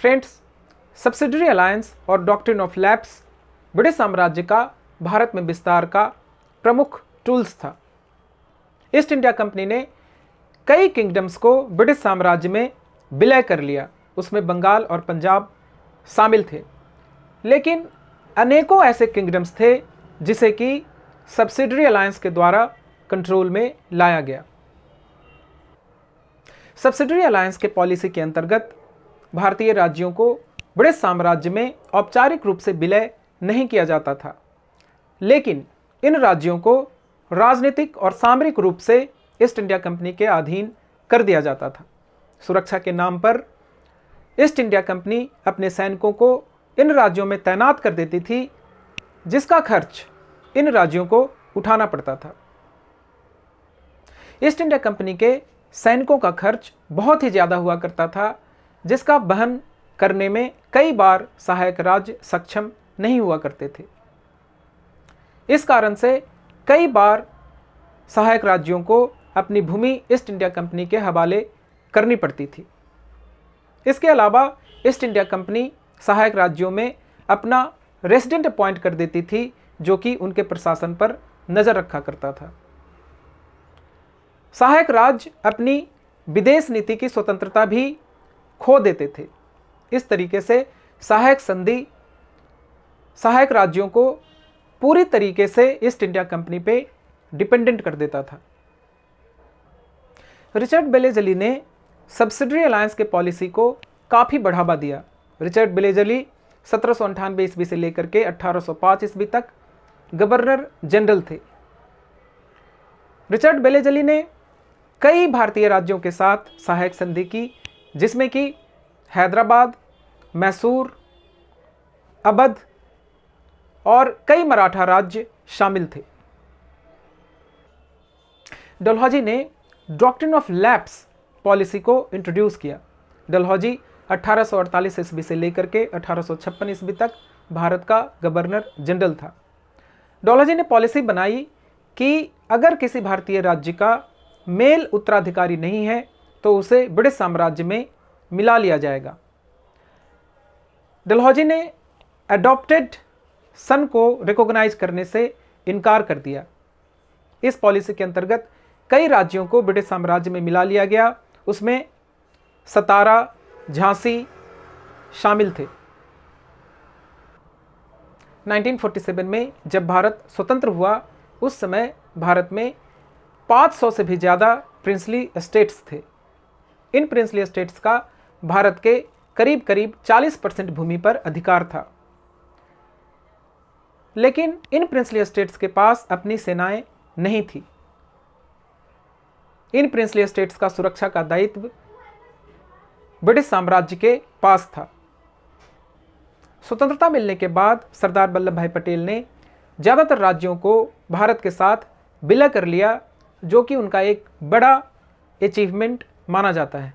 Friends, subsidiary alliance और doctrine of lapse British साम्राज्य का भारत में विस्तार का प्रमुख टूल्स था। ईस्ट इंडिया कंपनी ने कई किंगडम्स को ब्रिटिश साम्राज्य में विलय कर लिया, उसमें बंगाल और पंजाब शामिल थे। लेकिन अनेकों ऐसे किंगडम्स थे जिसे कि सब्सिडरी अलायंस के द्वारा कंट्रोल में लाया गया। सब्सिडरी अलायंस के पॉलिसी के अंतर्गत भारतीय राज्यों को ब्रिटिश साम्राज्य में औपचारिक रूप से विलय नहीं किया जाता था, लेकिन इन राज्यों को राजनीतिक और सामरिक रूप से ईस्ट इंडिया कंपनी के अधीन कर दिया जाता था। सुरक्षा के नाम पर ईस्ट इंडिया कंपनी अपने सैनिकों को इन राज्यों में तैनात कर देती थी, जिसका खर्च इन राज्यों को उठाना पड़ता था। ईस्ट इंडिया कंपनी के सैनिकों का खर्च बहुत ही ज़्यादा हुआ करता था, जिसका वहन करने में कई बार सहायक राज्य सक्षम नहीं हुआ करते थे। इस कारण से कई बार सहायक राज्यों को अपनी भूमि ईस्ट इंडिया कंपनी के हवाले करनी पड़ती थी। इसके अलावा ईस्ट इंडिया कंपनी सहायक राज्यों में अपना रेसिडेंट अपॉइंट कर देती थी, जो कि उनके प्रशासन पर नज़र रखा करता था। सहायक राज्य अपनी विदेश नीति की स्वतंत्रता भी खो देते थे। इस तरीके से सहायक संधि सहायक राज्यों को पूरी तरीके से ईस्ट इंडिया कंपनी पे डिपेंडेंट कर देता था। रिचर्ड बेलेजली ने सब्सिडरी अलायंस के पॉलिसी को काफ़ी बढ़ावा दिया। रिचर्ड बेलेजली 1798 ईस्वी से लेकर के 1805 ईस्वी तक गवर्नर जनरल थे। रिचर्ड बेलेजली ने कई भारतीय राज्यों के साथ सहायक संधि की, जिसमें कि हैदराबाद, मैसूर, अवध और कई मराठा राज्य शामिल थे। डलहौजी ने डॉक्ट्रिन ऑफ लैप्स पॉलिसी को इंट्रोड्यूस किया। डलहौजी 1848 ईस्वी से लेकर के 1856 ईस्वी तक भारत का गवर्नर जनरल था। डलहौजी ने पॉलिसी बनाई कि अगर किसी भारतीय राज्य का मेल उत्तराधिकारी नहीं है तो उसे ब्रिटिश साम्राज्य में मिला लिया जाएगा। डलहौजी ने एडॉप्टेड सन को रिकॉग्नाइज करने से इनकार कर दिया। इस पॉलिसी के अंतर्गत कई राज्यों को ब्रिटिश साम्राज्य में मिला लिया गया, उसमें सतारा, झांसी शामिल थे। 1947 में जब भारत स्वतंत्र हुआ, उस समय भारत में 500 से भी ज़्यादा प्रिंसली एस्टेट्स थे। इन प्रिंसली एस्टेट्स का भारत के करीब करीब 40% भूमि पर अधिकार था। लेकिन इन प्रिंसली एस्टेट्स के पास अपनी सेनाएं नहीं थी। इन प्रिंसली एस्टेट्स का सुरक्षा का दायित्व ब्रिटिश साम्राज्य के पास था। स्वतंत्रता मिलने के बाद सरदार वल्लभ भाई पटेल ने ज़्यादातर राज्यों को भारत के साथ विलय कर लिया, जो कि उनका एक बड़ा अचीवमेंट माना जाता है।